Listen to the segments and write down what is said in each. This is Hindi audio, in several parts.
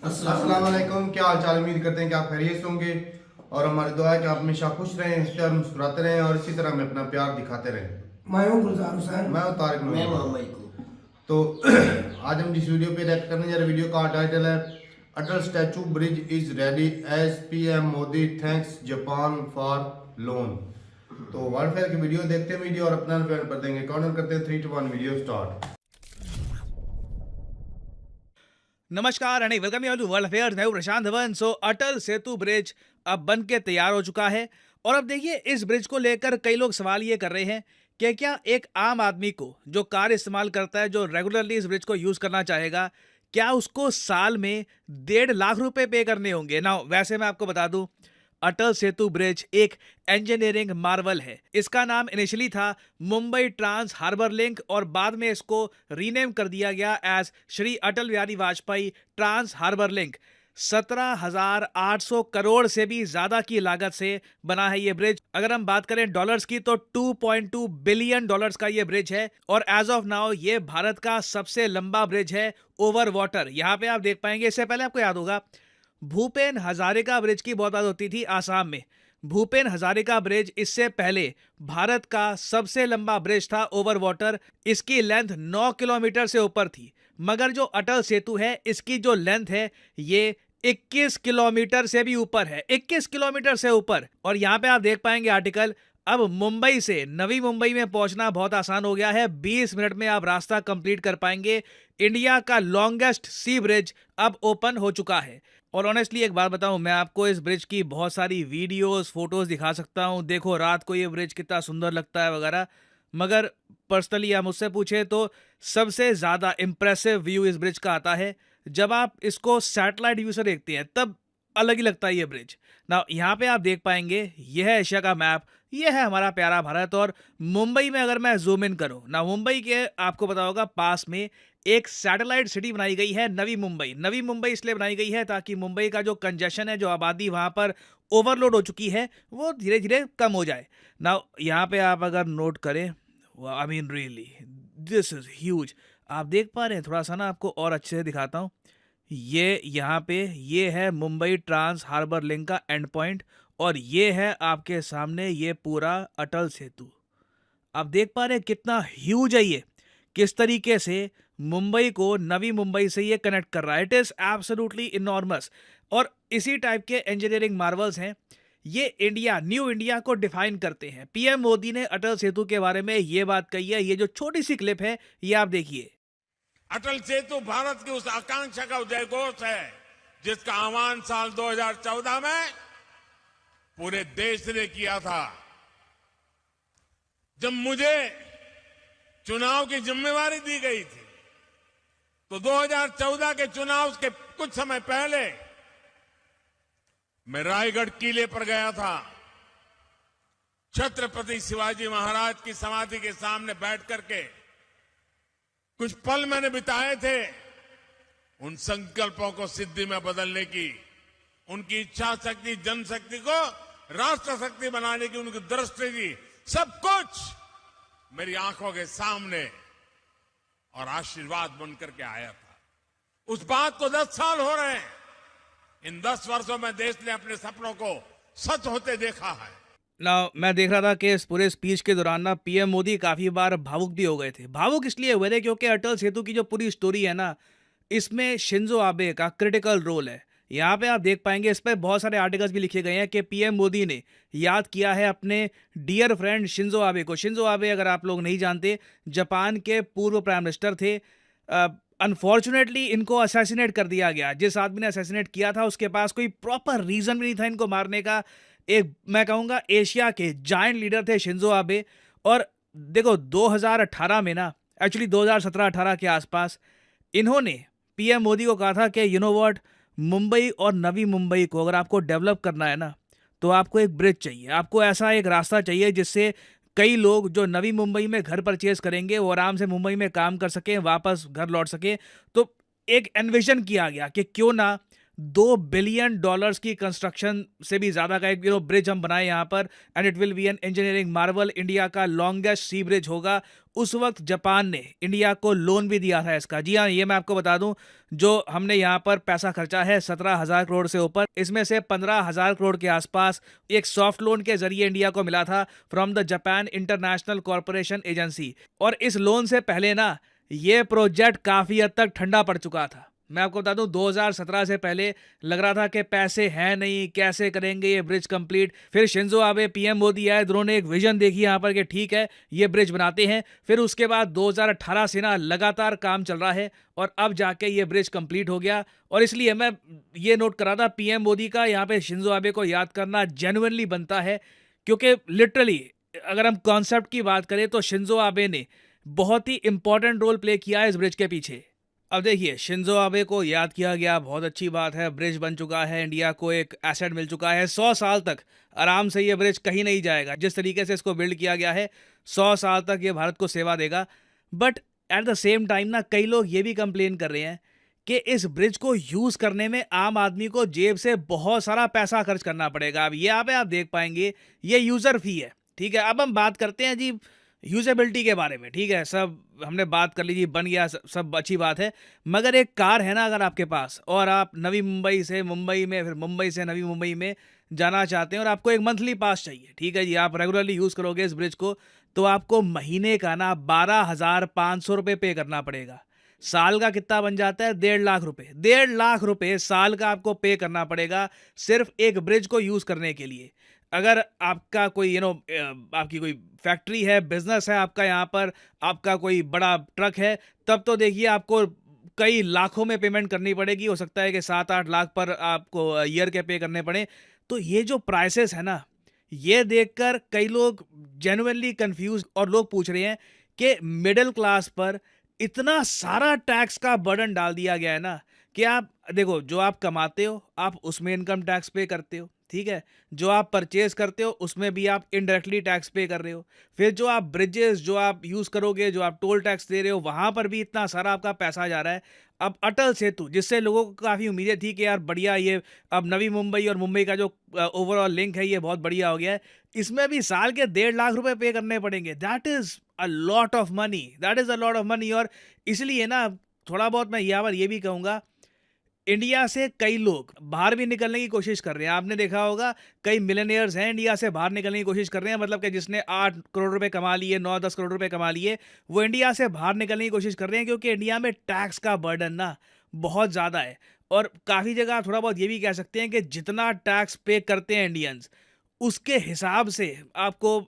अस्सलाम वालेकुम। क्या हाल चाल? उम्मीद करते हैं कि आप खैरियत से होंगे और हमारी दुआ है कि आप हमेशा खुश रहें, हंसते और मुस्कुराते रहें और इसी तरह हमें अपना प्यार दिखाते रहें। मैं हूँ गुलजार हुसैन। मैं हूं तारिक मैं नूर। मोहम्मद को तो आज हम जिस वीडियो पे रिएक्ट करने जा रहे हैं, वीडियो का टाइटल है Atal Setu bridge is ready as PM Modi thanks Japan for loan. तो वर्ल्ड फेयर की वीडियो देखते हैं वीडियो और अपना फेयर कर देंगे। काउंट करते हैं 3 to 1, वीडियो स्टार्ट। नमस्कार and welcome you to world affairs. मैं हूं प्रशांत धवन। सो अटल सेतु ब्रिज अब बन के तैयार हो चुका है और अब देखिए इस ब्रिज को लेकर कई लोग सवाल ये कर रहे हैं कि क्या एक आम आदमी को जो कार इस्तेमाल करता है, जो रेगुलरली इस ब्रिज को यूज करना चाहेगा, क्या उसको साल में 1.5 लाख रुपए पे करने होंगे ना? वैसे मैं आपको बता दूं, अटल सेतु ब्रिज एक इंजीनियरिंग मार्वल है। इसका नाम इनिशियली था मुंबई ट्रांस हार्बर लिंक और बाद में इसको रीनेम कर दिया गया as Shri Atal Bihari Vajpayee trans harbour link. 17,800 crore से भी ज्यादा की लागत से बना है ये ब्रिज। अगर हम बात करें डॉलर्स की तो 2.2 बिलियन डॉलर्स का ये ब्रिज है और एज ऑफ नाउ ये भारत का सबसे लंबा ब्रिज है ओवर वाटर। यहाँ पे आप देख पाएंगे, इससे पहले आपको याद होगा भूपेन हजारिका ब्रिज की बहुत बात होती थी आसाम में। भूपेन हजारिका ब्रिज इससे पहले भारत का सबसे लंबा ब्रिज था ओवर वाटर। इसकी लेंथ 9 किलोमीटर से ऊपर थी, मगर जो अटल सेतु है इसकी जो लेंथ है ये 21 किलोमीटर से भी ऊपर है। 21 किलोमीटर से ऊपर। और यहां पे आप देख पाएंगे आर्टिकल, अब मुंबई से नवी मुंबई में पहुंचना बहुत आसान हो गया है। 20 मिनट में आप रास्ता कंप्लीट कर पाएंगे। इंडिया का लॉन्गेस्ट सी ब्रिज अब ओपन हो चुका है। और ऑनेस्टली एक बात बताऊं, मैं आपको इस ब्रिज की बहुत सारी वीडियोस फोटोज दिखा सकता हूं। देखो रात को ये ब्रिज कितना सुंदर लगता है वगैरह, मगर पर्सनली आप मुझसे पूछे तो सबसे ज़्यादा इंप्रेसिव व्यू इस ब्रिज का आता है जब आप इसको सैटेलाइट व्यू से देखते हैं, तब अलग ही लगता है ये ब्रिज ना। यहाँ पे आप देख पाएंगे यह है एशिया का मैप, यह है हमारा प्यारा भारत। और मुंबई में अगर मैं जूम इन करूँ ना, मुंबई के आपको पता होगा पास में एक सैटेलाइट सिटी बनाई गई है नवी मुंबई। नवी मुंबई इसलिए बनाई गई है ताकि मुंबई का जो कंजेशन है, जो आबादी वहाँ पर ओवरलोड हो चुकी है, वो धीरे धीरे कम हो जाए ना। यहाँ पे आप अगर नोट करें, I mean really this is huge. आप देख पा रहे हैं, थोड़ा सा ना आपको और अच्छे से दिखाता हूँ। ये यहाँ पे ये है मुंबई ट्रांस हार्बर लिंक का एंड पॉइंट और ये है आपके सामने ये पूरा अटल सेतु। आप देख पा रहे हैं कितना ह्यूज है ये, किस तरीके से मुंबई को नवी मुंबई से ये कनेक्ट कर रहा है। It is absolutely enormous. और इसी टाइप के इंजीनियरिंग मार्वल्स हैं, ये इंडिया, न्यू इंडिया को डिफाइन करते हैं। पीएम मोदी ने अटल सेतु के बारे में ये बात कही है। ये जो छोटी सी क्लिप है ये आप देखिए। अटल सेतु भारत की उस आकांक्षा का उदयघोष है जिसका आह्वान साल 2014 में पूरे देश ने किया था। जब मुझे चुनाव की जिम्मेवारी दी गई थी तो 2014 के चुनाव के कुछ समय पहले मैं रायगढ़ किले पर गया था। छत्रपति शिवाजी महाराज की समाधि के सामने बैठ करके कुछ पल मैंने बिताए थे उन संकल्पों को सिद्धि में बदलने की, उनकी इच्छा शक्ति, जनशक्ति को राष्ट्र शक्ति बनाने की उनकी दृष्टि थी। सब कुछ मेरी आंखों के सामने और आशीर्वाद बनकर के आया था। उस बात को 10 साल हो रहे हैं। इन 10 वर्षों में देश ने अपने सपनों को सच होते देखा है ना। मैं देख रहा था कि इस पूरे स्पीच के दौरान ना पीएम मोदी काफी बार भावुक भी हो गए थे। भावुक इसलिए हुए थे क्योंकि अटल सेतु की जो पूरी स्टोरी है ना, इसमें शिंजो आबे का क्रिटिकल रोल है। यहाँ पे आप देख पाएंगे, इस पर बहुत सारे आर्टिकल्स भी लिखे गए हैं कि पीएम मोदी ने याद किया है अपने डियर फ्रेंड शिंजो आबे को। शिंजो आबे, अगर आप लोग नहीं जानते, जापान के पूर्व प्राइम मिनिस्टर थे। अनफॉर्चुनेटली इनको असैसिनेट कर दिया गया। जिस आदमी ने असैसिनेट किया था उसके पास कोई प्रॉपर रीजन भी नहीं था इनको मारने का। एक मैं कहूँगा एशिया के जायंट लीडर थे शिंजो आबे। और देखो 2018 में ना, एक्चुअली 2017-18 के आसपास इन्होंने पीएम मोदी को कहा था कि यू नो व्हाट, मुंबई और नवी मुंबई को अगर आपको डेवलप करना है ना, तो आपको एक ब्रिज चाहिए, आपको ऐसा एक रास्ता चाहिए जिससे कई लोग जो नवी मुंबई में घर परचेज करेंगे वो आराम से मुंबई में काम कर सकें, वापस घर लौट सकें। तो एक एनविजन किया गया कि क्यों ना $2 बिलियन की कंस्ट्रक्शन से भी ज़्यादा का एक ब्रिज हम बनाए यहाँ पर, and it will be an engineering Marvel, India का लॉन्गेस्ट सी ब्रिज होगा। उस वक्त जापान ने इंडिया को लोन भी दिया था इसका। जी हाँ, ये मैं आपको बता दूं, जो हमने यहाँ पर पैसा खर्चा है 17,000 करोड़ से ऊपर, इसमें से 15,000 करोड़ के आसपास एक सॉफ्ट लोन के जरिए इंडिया को मिला था from the Japan international corporation agency. और इस लोन से पहले ना ये प्रोजेक्ट काफ़ी हद तक ठंडा पड़ चुका था। मैं आपको बता दूं 2017 से पहले लग रहा था कि पैसे हैं नहीं, कैसे करेंगे ये ब्रिज कंप्लीट। फिर शिंजो आबे, पीएम मोदी आए, दोनों ने एक विजन देखी यहाँ पर कि ठीक है ये ब्रिज बनाते हैं। फिर उसके बाद 2018 से ना लगातार काम चल रहा है और अब जाके ये ब्रिज कंप्लीट हो गया। और इसलिए मैं ये नोट कर रहा था, पीएम मोदी का यहाँ पे शिंजो आबे को याद करना जेन्युइनली बनता है, क्योंकि लिटरली अगर हम कॉन्सेप्ट की बात करें तो शिंजो आबे ने बहुत ही इंपॉर्टेंट रोल प्ले किया है इस ब्रिज के पीछे। अब देखिए, शिंजो आबे को याद किया गया, बहुत अच्छी बात है, ब्रिज बन चुका है, इंडिया को एक एसेट मिल चुका है। 100 साल तक आराम से ये ब्रिज कहीं नहीं जाएगा। जिस तरीके से इसको बिल्ड किया गया है 100 साल तक ये भारत को सेवा देगा। But at the same time ना कई लोग ये भी कंप्लेन कर रहे हैं कि इस ब्रिज को यूज़ करने में आम आदमी को जेब से बहुत सारा पैसा खर्च करना पड़ेगा। अब ये आप देख पाएंगे ये यूज़र फी है, ठीक है। अब हम बात करते हैं जी यूजेबिलिटी के बारे में, ठीक है। सब हमने बात कर ली जी, बन गया, सब अच्छी बात है। मगर एक कार है ना अगर आपके पास, और आप नवी मुंबई से मुंबई में, फिर मुंबई से नवी मुंबई में जाना चाहते हैं और आपको एक मंथली पास चाहिए, ठीक है जी, आप रेगुलरली यूज़ करोगे इस ब्रिज को, तो आपको महीने का ना 12,500 रुपये पे करना पड़ेगा। साल का कितना बन जाता है? 1.5 लाख रुपए। 1.5 लाख रुपए साल का आपको पे करना पड़ेगा सिर्फ एक ब्रिज को यूज़ करने के लिए। अगर आपका कोई आपकी कोई फैक्ट्री है, बिजनेस है आपका, यहाँ पर आपका कोई बड़ा ट्रक है, तब तो देखिए आपको कई लाखों में पेमेंट करनी पड़ेगी। हो सकता है कि 7-8 लाख पर आपको ईयर के पे करने पड़े। तो ये जो प्राइसेस है ना, ये देखकर कई लोग जेन्युइनली कंफ्यूज, और लोग पूछ रहे हैं कि मिडिल क्लास पर इतना सारा टैक्स का बर्डन डाल दिया गया है ना कि आप देखो, जो आप कमाते हो आप उसमें इनकम टैक्स पे करते हो, ठीक है। जो आप परचेज करते हो उसमें भी आप इनडायरेक्टली टैक्स पे कर रहे हो। फिर जो आप ब्रिजेस जो आप यूज़ करोगे, जो आप टोल टैक्स दे रहे हो, वहाँ पर भी इतना सारा आपका पैसा जा रहा है। अब अटल सेतु, जिससे लोगों को काफ़ी उम्मीदें थी कि यार बढ़िया, ये अब नवी मुंबई और मुंबई का जो ओवरऑल लिंक है ये बहुत बढ़िया हो गया है, इसमें भी साल के 1.5 लाख रुपए पे करने पड़ेंगे। That is a lot of money, that is a lot of money. और इसलिए ना थोड़ा बहुत मैं यहाँ पर ये भी कहूँगा, इंडिया से कई लोग बाहर भी निकलने की कोशिश कर रहे हैं। आपने देखा होगा कई मिलियनियर्स हैं इंडिया से बाहर निकलने की कोशिश कर रहे हैं, मतलब कि जिसने 8 करोड़ रुपए कमा लिए, 9-10 करोड़ रुपए कमा लिए, वो इंडिया से बाहर निकलने की कोशिश कर रहे हैं, क्योंकि इंडिया में टैक्स का बर्डन ना बहुत ज़्यादा है। और काफ़ी जगह थोड़ा बहुत ये भी कह सकते हैं कि जितना टैक्स पे करते हैं इंडियंस, उसके हिसाब से आपको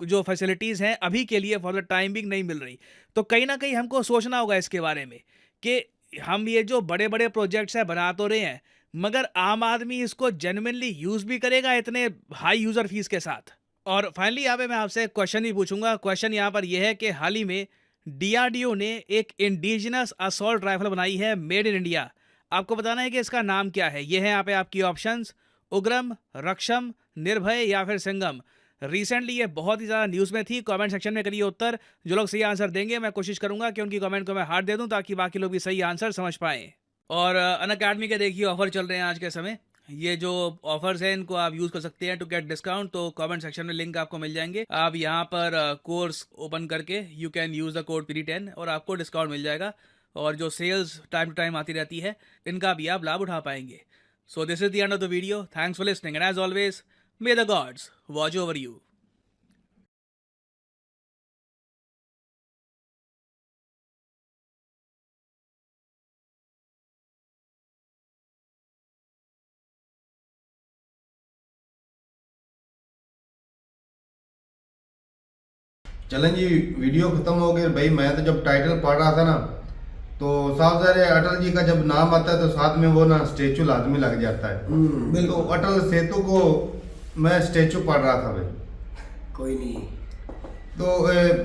जो फैसिलिटीज़ हैं अभी के लिए फॉर द टाइम बिंग नहीं मिल रही। तो कहीं ना कहीं हमको सोचना होगा इसके बारे में कि हम ये जो बड़े बड़े प्रोजेक्ट्स हैं बना तो रहे हैं, मगर आम आदमी इसको जेन्युइनली यूज़ भी करेगा इतने हाई यूज़र फीस के साथ। और फाइनली यहाँ पे मैं आपसे क्वेश्चन भी पूछूंगा। क्वेश्चन यहाँ पर यह है कि हाल ही में DRDO ने एक इंडिजिनस असॉल्ट राइफल बनाई है मेड इन इंडिया। आपको बताना है कि इसका नाम क्या है। ये है यहाँ पे आपकी ऑप्शंस: उग्रम, रक्षम, निर्भय या फिर सिंघम। रिसेंटली ये बहुत ही ज़्यादा न्यूज़ में थी। कमेंट सेक्शन में करिए उत्तर। जो लोग सही आंसर देंगे मैं कोशिश करूंगा कि उनकी कमेंट को मैं हार्ट दे दूं, ताकि बाकी लोग भी सही आंसर समझ पाएं। और अनअकैडमी के देखिए ऑफर चल रहे हैं आज के समय। ये जो ऑफर्स हैं इनको आप यूज़ कर सकते हैं टू गेट डिस्काउंट। तो कमेंट सेक्शन में लिंक आपको मिल जाएंगे। आप यहाँ पर कोर्स ओपन करके you can use the code PD10 और आपको डिस्काउंट मिल जाएगा। और जो सेल्स टाइम टू टाइम आती रहती है, इनका भी आप लाभ उठा पाएंगे। So this is the end of the video. Thanks for listening and as always may the gods watch over you. चलें जी, वीडियो खत्म हो गई भाई। मैं तो जब टाइटल पढ़ रहा था ना, तो साफ ज़ाहिर है अटल जी का जब नाम आता है तो साथ में वो ना स्टेचू लाजमी लग जाता है। तो अटल सेतु को मैं स्टेचू पढ़ रहा था भाई। कोई नहीं। तो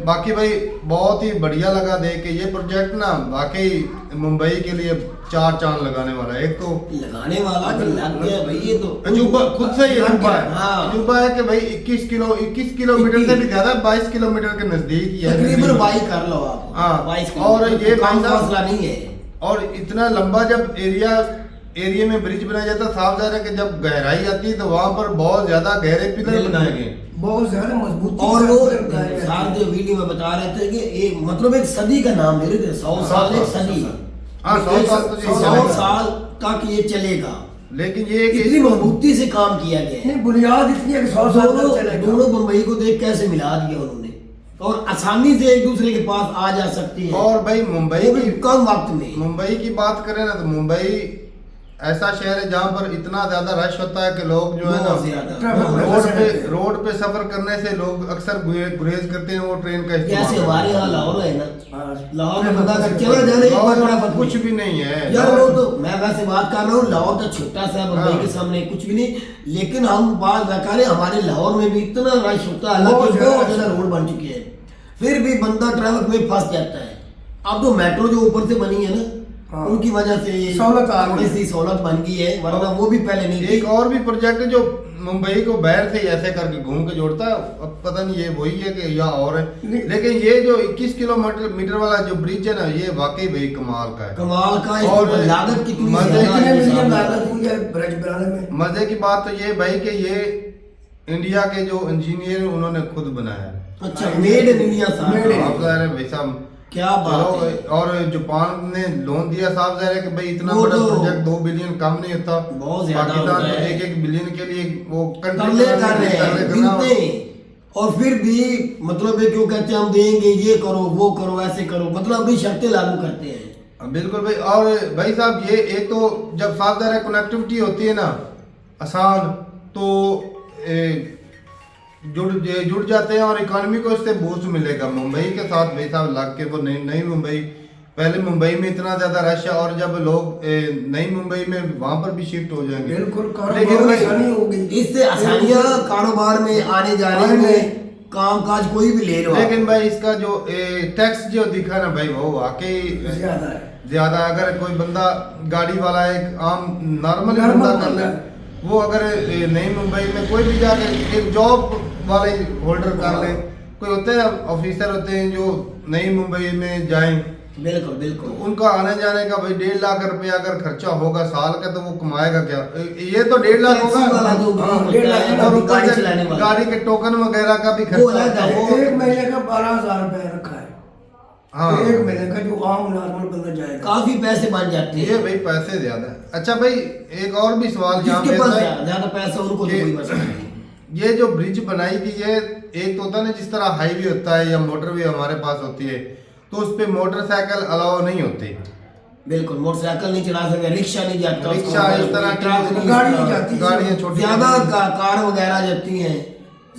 बाकी भाई बहुत ही बढ़िया लगा देख के। ये प्रोजेक्ट ना वाकई मुंबई के लिए 4 चांद लगाने वाला है। एक तो लगाने वाला तो लग गया भाई। ये तो अजूबा, खुद से ही अजूबा है। हाँ। अजूबा है कि भाई 21 किलोमीटर से भी ज्यादा, 22 किलोमीटर के नजदीक ही है। तकरीबन 22 कर लो आप। हाँ। 22 और ये कम भाई साहब फासला नहीं है। और इतना लंबा जब एरिया एरिया में ब्रिज बनाया जाता है, साफ जाहिर है कि जब गहराई आती है तो वहां पर बहुत ज्यादा गहरे पिलर बनाए गए बहुत ज्यादा मजबूत। और वो सार जो वीडियो में बता रहे थे कि एक मतलब एक सदी का नाम ले रहे थे, 100 साल एक सदी। हाँ, 100 साल तो ये 100 चलेगा। साल तक ये चलेगा। लेकिन ये कि इतनी मजबूती से काम किया गया है। नहीं, बुनियाद इतनी है कि 100 साल तक चलेगा। दोनों बम्बई को देख कैसे मिला दिया उन्होंने, और आसानी से एक दूसरे के पास आ जा सकती है, और भाई मुंबई वो भी की कम वक्त में। मुंबई की बात करें ना तो मुंबई ऐसा शहर है जहाँ पर इतना ज्यादा रश होता है कि लोग जो है ना बहुत ज्यादा। रोड पे सफर करने से लोग अक्सर गुरेज करते हैं वो ट्रेन का जैसे इस्तेमाल हमारे यहाँ लाहौर है ना, लाहौर में बंदा अगर चला जाए एक लाहौर बड़ा में फर्क कुछ नहीं। भी नहीं है यार वो तो मैं वैसे बात कर रहा हूँ, लाहौर तो छोटा सा है बम्बई हाँ। के सामने, कुछ भी नहीं। लेकिन हम बात बता रहे हमारे लाहौर में भी इतना रश होता है, बहुत हालांकि बहुत ज्यादा ज्यादा रोड बन चुके हैं, फिर भी बंदा ट्रैफिक में फंस जाता है। अब तो मेट्रो जो ऊपर से बनी है ना, हाँ। उनकी वजह से सहूलत आ गई। थोड़ी सी सहूलत बन गई है, वरना वो भी पहले नहीं एक थी। और भी प्रोजेक्ट है जो मुंबई को बैर से ऐसे करके घूम के जोड़ता है, अब पता नहीं ये वही है कि या और है, नहीं। लेकिन ये जो 21 किलोमीटर वाला जो ब्रिज है ना, ये वाकई भाई कमाल का है। कमाल का, इसके और ऊपर लागत कितनी मजे ज्यादा कितने है, मिलियन हिसाब लागत हुई है ब्रिज बनाने में। मजे की बात तो ये भाई कि ये इंडिया के जो इंजीनियर उन्होंने खुद बनाया है। अच्छा, मेड इन इंडिया साहब। Made in साफ जाहिर है भाई साहब, क्या बात है। और जापान ने लोन दिया, साफ जाहिर है कि भाई इतना वो बड़ा तो प्रोजेक्ट 2 बिलियन कम नहीं होता, बहुत ज्यादा पाकिस्तान होता तो है। 1-1 बिलियन के लिए वो तरले कर रहे हैं, गिनते हैं, और फिर भी मतलब ये क्यों कहते हैं हम देंगे, ये करो वो करो ऐसे करो, मतलब अभी शर्तें लागू करते हैं। बिल्कुल भाई। और भाई साहब ये एक तो जब साफ जाहिर है कनेक्टिविटी होती है ना आसान, तो जुड़ जाते हैं और इकोनॉमी को इससे बूस्ट मिलेगा। मुंबई के साथ भाई साहब लग के वो नई मुंबई, पहले मुंबई में इतना ज्यादा रश है और जब लोग नई मुंबई में वहां पर भी शिफ्ट हो जाएंगे, बिल्कुल लेकिन कारोबार भाई- आसानी होगी। इससे आसानियां कारोबार में आने जाने में, काम काज कोई भी ले लो आप। लेकिन भाई इसका जो टैक्स जो दिखा ना भाई वो वाकई ज्यादा है। ज्यादा। अगर कोई बंदा गाड़ी वाला एक आम नॉर्मल Normal बंदा कर ले, बंदा। वो अगर नई मुंबई में कोई भी जाके एक जॉब वाले होल्डर कर ले, कोई होते हैं ऑफिसर होते हैं जो नई मुंबई में जाएं, बिल्कुल बिल्कुल। उनका आने जाने का भाई 1.5 लाख रुपया अगर खर्चा होगा साल का, तो वो कमाएगा क्या? ये तो 1.5 लाख टैक्सी वाला जो होगा। होता है, 1.5 लाख और गाड़ी ऊपर से चलाने वाला। गाड़ी के टोकन वगैरह का भी वो अलग खर्चा है। होता है। एक महीने का 12,000 रुपए रखा है। हाँ। एक महीने का जो आम नॉर्मल बंदा जाएगा। काफी पैसे बन जाते ये हैं। भाई पैसे ज्यादा है। अच्छा भाई एक और भी सवाल यहाँ जिसके पे पास आता है, ज्यादा पैसा उनको तो ये- कोई बचा नहीं। ये जो ब्रिज बनाई गई है, एक तो होता है ना जिस तरह हाईवे होता है या मोटरवे हमारे पास होती है, तो उस पे मोटरसाइकिल अलाउ नहीं होती। बिल्कुल, मोटरसाइकिल नहीं चला सकते, रिक्शा नहीं जाता, रिक्शा उसको इस तरह की ट्रक नहीं गाड़ी जाता। नहीं जाती। गाड़ियाँ छोटी ज्यादा कार वगैरह जाती हैं,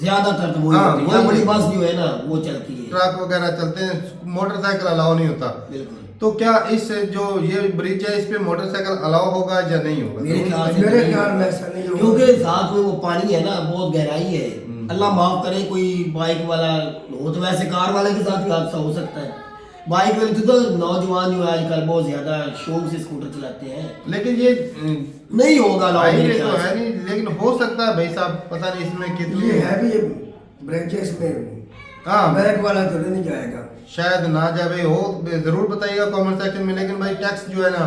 ज्यादातर तो वो हाँ, जाती है। या वही। बड़ी बस जो है ना वो चलती है। ट्रक वगैरह चलते हैं, मोटरसाइकिल अलाउ नहीं होता। बिल्कुल। तो क्या इस जो ये ब्रिज है इस पे मोटरसाइकिल अलाउ होगा या नहीं होगा? मेरे ख्याल से मेरे नहीं। ख्याल में ऐसा नहीं होगा। क्योंकि साथ में वो पानी है ना, बहुत गहराई है। अल्लाह माफ करे कोई बाइक वाला हो, तो वैसे कार वाले के साथ भी हादसा हो सकता है। बाइक वाले तो नौजवान जो है आजकल बहुत ज्यादा शौक से स्कूटर चलाते हैं। लेकिन ये नहीं होगा लाओ हाईवे मेरे तो ख्याल है से। नहीं, लेकिन हो सकता है भाई साहब, पता नहीं इसमें कितनी ये है भी ब्रिजेस में हाँ बैग वाला तो नहीं जाएगा। शायद ना जाए हो, जरूर बताइएगा कमेंट सेक्शन में। लेकिन भाई टैक्स जो है ना,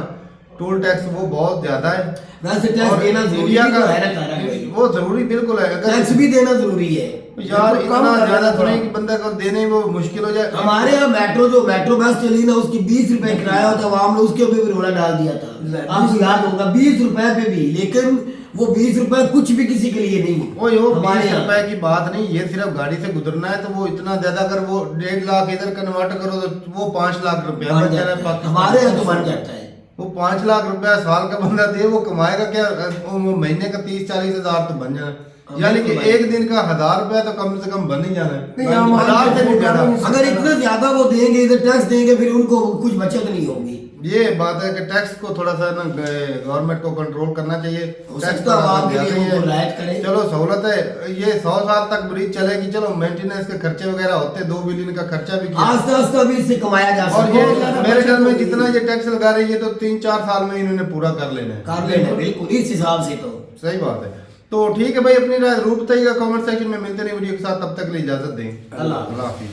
टोल टैक्स वो बहुत ज्यादा है। वैसे टैक्स और देना जरूरी इंडिया भी का तो है ना तारा भाई। वो जरूरी बिल्कुल है। अगर टैक्स भी देना जरूरी है। यार बिल्कुल कम इतना करना ज्यादा थोड़ा। थोड़ी कि बंदा को देने वो मुश्किल हो जाए। हमारे यहाँ मेट्रो बस चली ना, उसकी 20 रुपए किराया होता, आवाम ने उसके ऊपर भी रोला डाल दिया था। आपको याद होगा 20 रुपए पे भी, लेकिन वो 20 रुपए कुछ भी किसी के लिए नहीं। वो यो हमारे 20 यहाँ। रुपए की बात नहीं, ये सिर्फ गाड़ी से गुजरना है, तो वो इतना ज्यादा अगर वो 1.5 लाख इधर कन्वर्ट करो तो वो 5 लाख रुपया बन बच जाता जाना है। पाकिस्तान। हमारे यहाँ तो बन जाता है। वो 5 लाख रुपया साल का बंदा दे, वो कमाएगा क्या? वो महीने का 30-40 हजार तो बन जाना, यानी कि बिल्कुल एक दिन का 1000 रुपया तो कम से कम बन ही जाना नहीं, है। हमारे 1000 से भी ज्यादा। अगर इतना ज्यादा वो देंगे, इधर टैक्स देंगे, फिर उनको कुछ बचत नहीं होगी। ये बात है कि टैक्स को थोड़ा सा ना गवर्नमेंट को कंट्रोल करना चाहिए। हो टैक्स सकता है थोड़ा सा आवाम के लिए ज्यादा ही वो है। रियायत करें। चलो सहूलत है, ये 100 साल तक ब्रिज चलेगी, चलो मेंटेनेंस के खर्चे वगैरह होते, 2 बिलियन का खर्चा भी किया। आस्ते आस्ते भी इससे कमाया जा और सकता ये है। मेरे ख्याल में जितना ये टैक्स लगा रही है, तो 3-4 साल में इन्होंने पूरा कर लेना है। कर लेना बिल्कुल इस हिसाब से। तो सही बात है। तो ठीक है भाई, अपनी राय जरूर बताइएगा कमेंट सेक्शन में। मिलते नहीं वीडियो के साथ, तब तक के लिए इजाजत दें। अल्लाह हाफिज। अल्लाह हाफिज।